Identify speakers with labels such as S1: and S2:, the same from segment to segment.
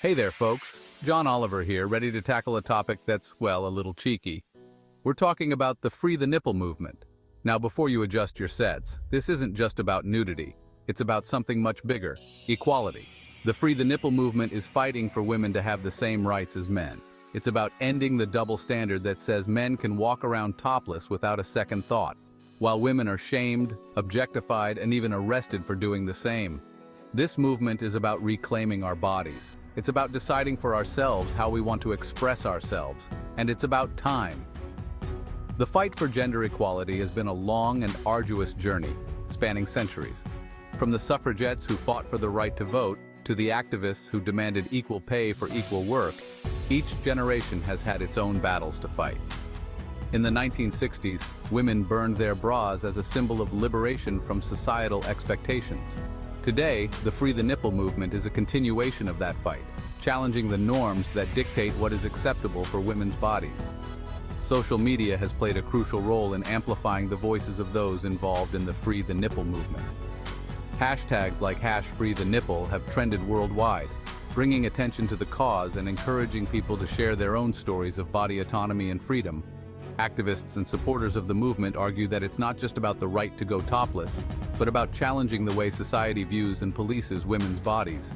S1: Hey there, folks. John Oliver here, ready to tackle a topic that's, well, a little cheeky. We're talking about the Free the Nipple movement. Now, before you adjust your sets, this isn't just about nudity. It's about something much bigger: equality. The Free the Nipple movement is fighting for women to have the same rights as men. It's about ending the double standard that says men can walk around topless without a second thought, while women are shamed, objectified, and even arrested for doing the same. This movement is about reclaiming our bodies. It's about deciding for ourselves how we want to express ourselves, and it's about time. The fight for gender equality has been a long and arduous journey, spanning centuries. From the suffragettes who fought for the right to vote, to the activists who demanded equal pay for equal work, each generation has had its own battles to fight. In the 1960s, women burned their bras as a symbol of liberation from societal expectations. Today, the Free the Nipple movement is a continuation of that fight, challenging the norms that dictate what is acceptable for women's bodies. Social media has played a crucial role in amplifying the voices of those involved in the Free the Nipple movement. Hashtags like #FreeTheNipple have trended worldwide, bringing attention to the cause and encouraging people to share their own stories of body autonomy and freedom. Activists and supporters of the movement argue that it's not just about the right to go topless, but about challenging the way society views and polices women's bodies.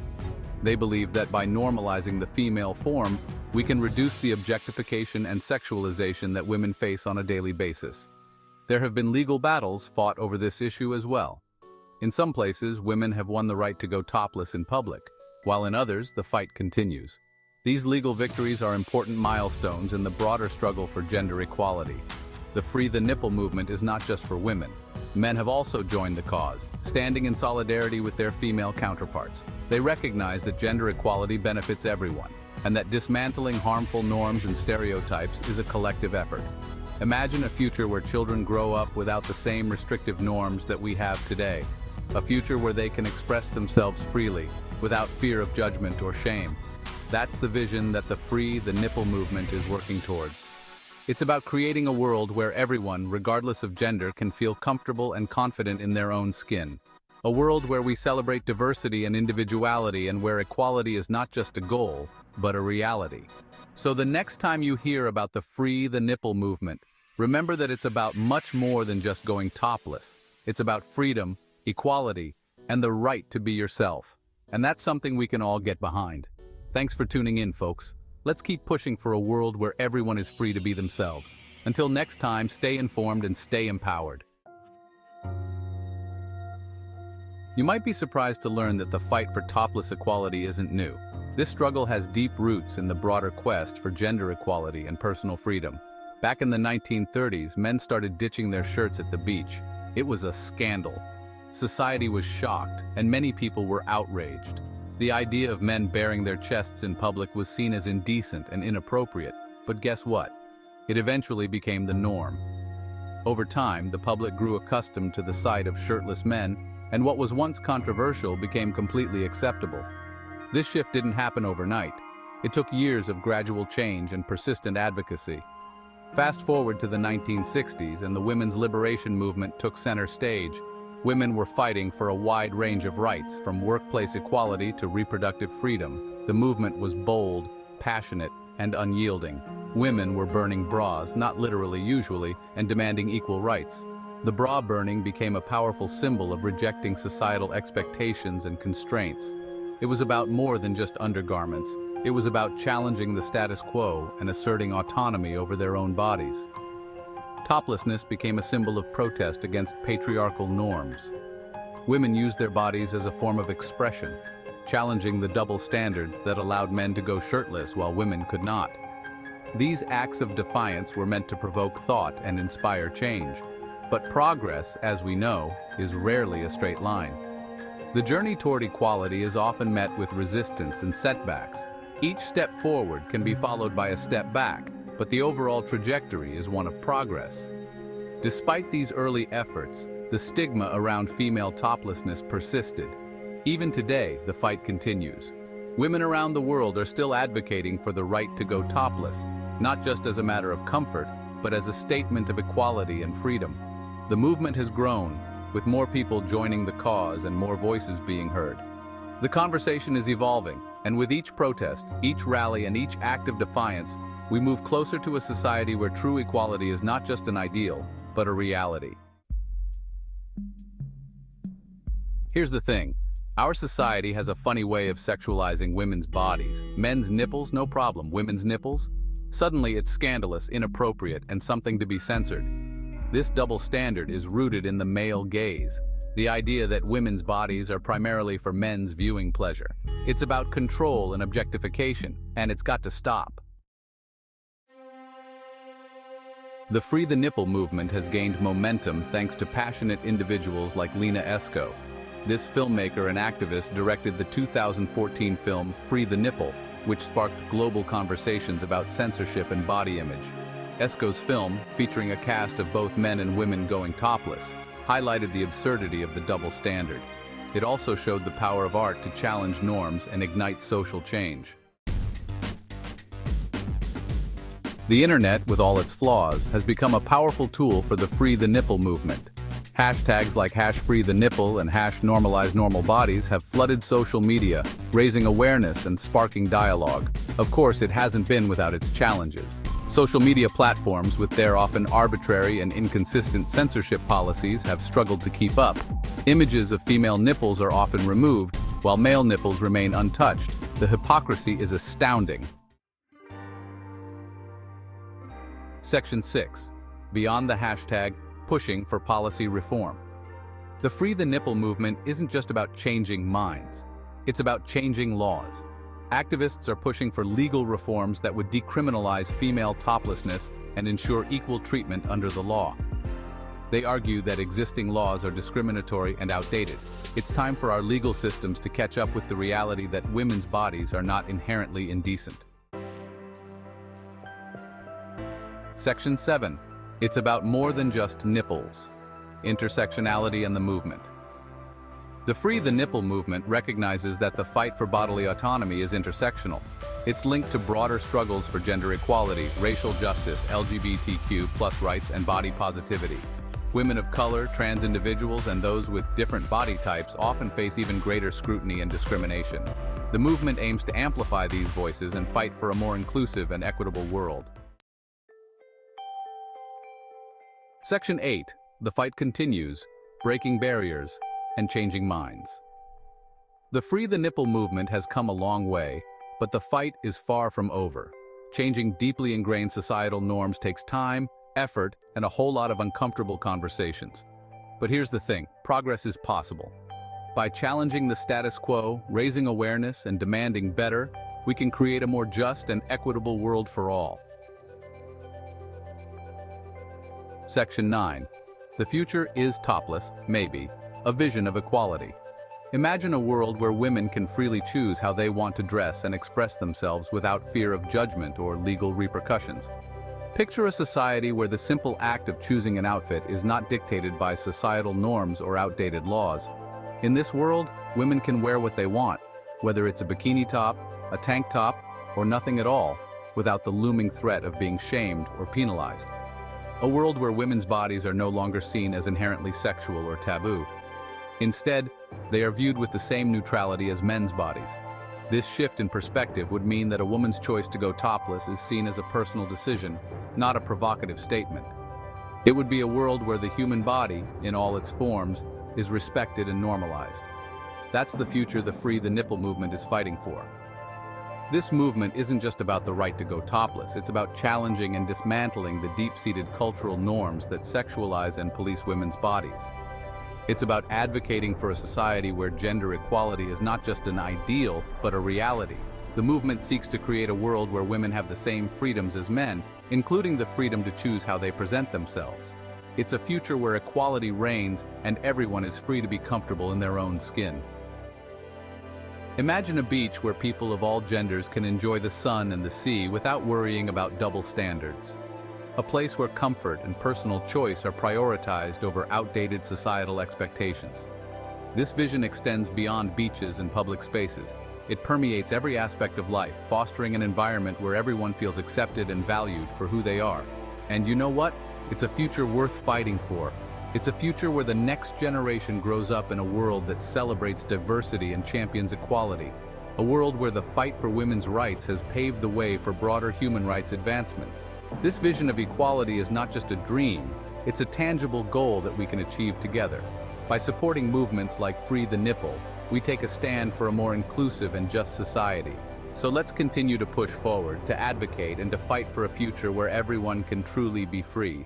S1: They believe that by normalizing the female form, we can reduce the objectification and sexualization that women face on a daily basis. There have been legal battles fought over this issue as well. In some places, women have won the right to go topless in public, while in others, the fight continues. These legal victories are important milestones in the broader struggle for gender equality. The Free the Nipple movement is not just for women. Men have also joined the cause, standing in solidarity with their female counterparts. They recognize that gender equality benefits everyone, and that dismantling harmful norms and stereotypes is a collective effort. Imagine a future where children grow up without the same restrictive norms that we have today. A future where they can express themselves freely, without fear of judgment or shame. That's the vision that the Free the Nipple movement is working towards. It's about creating a world where everyone, regardless of gender, can feel comfortable and confident in their own skin. A world where we celebrate diversity and individuality, and where equality is not just a goal, but a reality. So the next time you hear about the Free the Nipple movement, remember that it's about much more than just going topless. It's about freedom, equality, and the right to be yourself. And that's something we can all get behind. Thanks for tuning in, folks. Let's keep pushing for a world where everyone is free to be themselves. Until next time, stay informed and stay empowered. You might be surprised to learn that the fight for topless equality isn't new. This struggle has deep roots in the broader quest for gender equality and personal freedom. Back in the 1930s, men started ditching their shirts at the beach. It was a scandal. Society was shocked, and many people were outraged. The idea of men baring their chests in public was seen as indecent and inappropriate, but guess what? It eventually became the norm. Over time, the public grew accustomed to the sight of shirtless men, and what was once controversial became completely acceptable. This shift didn't happen overnight. It took years of gradual change and persistent advocacy. Fast forward to the 1960s, and the women's liberation movement took center stage. Women were fighting for a wide range of rights, from workplace equality to reproductive freedom. The movement was bold, passionate, and unyielding. Women were burning bras, not literally usually, and demanding equal rights. The bra burning became a powerful symbol of rejecting societal expectations and constraints. It was about more than just undergarments. It was about challenging the status quo and asserting autonomy over their own bodies. Toplessness became a symbol of protest against patriarchal norms. Women used their bodies as a form of expression, challenging the double standards that allowed men to go shirtless while women could not. These acts of defiance were meant to provoke thought and inspire change. But progress, as we know, is rarely a straight line. The journey toward equality is often met with resistance and setbacks. Each step forward can be followed by a step back, but the overall trajectory is one of progress. Despite these early efforts, the stigma around female toplessness persisted. Even today, the fight continues. Women around the world are still advocating for the right to go topless, not just as a matter of comfort, but as a statement of equality and freedom. The movement has grown, with more people joining the cause and more voices being heard. The conversation is evolving, And with each protest, each rally, and each act of defiance, we move closer to a society where true equality is not just an ideal, but a reality. Here's the thing. Our society has a funny way of sexualizing women's bodies. Men's nipples, no problem. Women's nipples? Suddenly it's scandalous, inappropriate, and something to be censored. This double standard is rooted in the male gaze. The idea that women's bodies are primarily for men's viewing pleasure. It's about control and objectification, and it's got to stop. The Free the Nipple movement has gained momentum thanks to passionate individuals like Lena Esco. This filmmaker and activist directed the 2014 film Free the Nipple, which sparked global conversations about censorship and body image. Esco's film, featuring a cast of both men and women going topless, highlighted the absurdity of the double standard. It also showed the power of art to challenge norms and ignite social change. The internet, with all its flaws, has become a powerful tool for the Free the Nipple movement. Hashtags like #FreeTheNipple and #NormalizeNormalBodies have flooded social media, raising awareness and sparking dialogue. Of course, it hasn't been without its challenges. Social media platforms, with their often arbitrary and inconsistent censorship policies, have struggled to keep up. Images of female nipples are often removed, while male nipples remain untouched. The hypocrisy is astounding. Section 6. Beyond the hashtag, pushing for policy reform. The Free the Nipple movement isn't just about changing minds. It's about changing laws. Activists are pushing for legal reforms that would decriminalize female toplessness and ensure equal treatment under the law. They argue that existing laws are discriminatory and outdated. It's time for our legal systems to catch up with the reality that women's bodies are not inherently indecent. Section 7. It's about more than just nipples. Intersectionality and the movement. The Free the Nipple movement recognizes that the fight for bodily autonomy is intersectional. It's linked to broader struggles for gender equality, racial justice, LGBTQ+ rights, and body positivity. Women of color, trans individuals, and those with different body types often face even greater scrutiny and discrimination. The movement aims to amplify these voices and fight for a more inclusive and equitable world. Section 8. The fight continues, breaking barriers and changing minds. The Free the Nipple movement has come a long way, but the fight is far from over. Changing deeply ingrained societal norms takes time, effort, and a whole lot of uncomfortable conversations. But here's the thing, progress is possible. By challenging the status quo, raising awareness, and demanding better, we can create a more just and equitable world for all. Section 9. The future is topless, maybe, a vision of equality. Imagine a world where women can freely choose how they want to dress and express themselves without fear of judgment or legal repercussions. Picture a society where the simple act of choosing an outfit is not dictated by societal norms or outdated laws. In this world, women can wear what they want, whether it's a bikini top, a tank top, or nothing at all, without the looming threat of being shamed or penalized. A world where women's bodies are no longer seen as inherently sexual or taboo. Instead, they are viewed with the same neutrality as men's bodies. This shift in perspective would mean that a woman's choice to go topless is seen as a personal decision, not a provocative statement. It would be a world where the human body, in all its forms, is respected and normalized. That's the future the Free the Nipple movement is fighting for. This movement isn't just about the right to go topless, it's about challenging and dismantling the deep-seated cultural norms that sexualize and police women's bodies. It's about advocating for a society where gender equality is not just an ideal, but a reality. The movement seeks to create a world where women have the same freedoms as men, including the freedom to choose how they present themselves. It's a future where equality reigns and everyone is free to be comfortable in their own skin. Imagine a beach where people of all genders can enjoy the sun and the sea without worrying about double standards. A place where comfort and personal choice are prioritized over outdated societal expectations. This vision extends beyond beaches and public spaces. It permeates every aspect of life, fostering an environment where everyone feels accepted and valued for who they are. And you know what? It's a future worth fighting for. It's a future where the next generation grows up in a world that celebrates diversity and champions equality. a world where the fight for women's rights has paved the way for broader human rights advancements. This vision of equality is not just a dream, it's a tangible goal that we can achieve together. By supporting movements like Free the Nipple, we take a stand for a more inclusive and just society. So let's continue to push forward, to advocate, and to fight for a future where everyone can truly be free.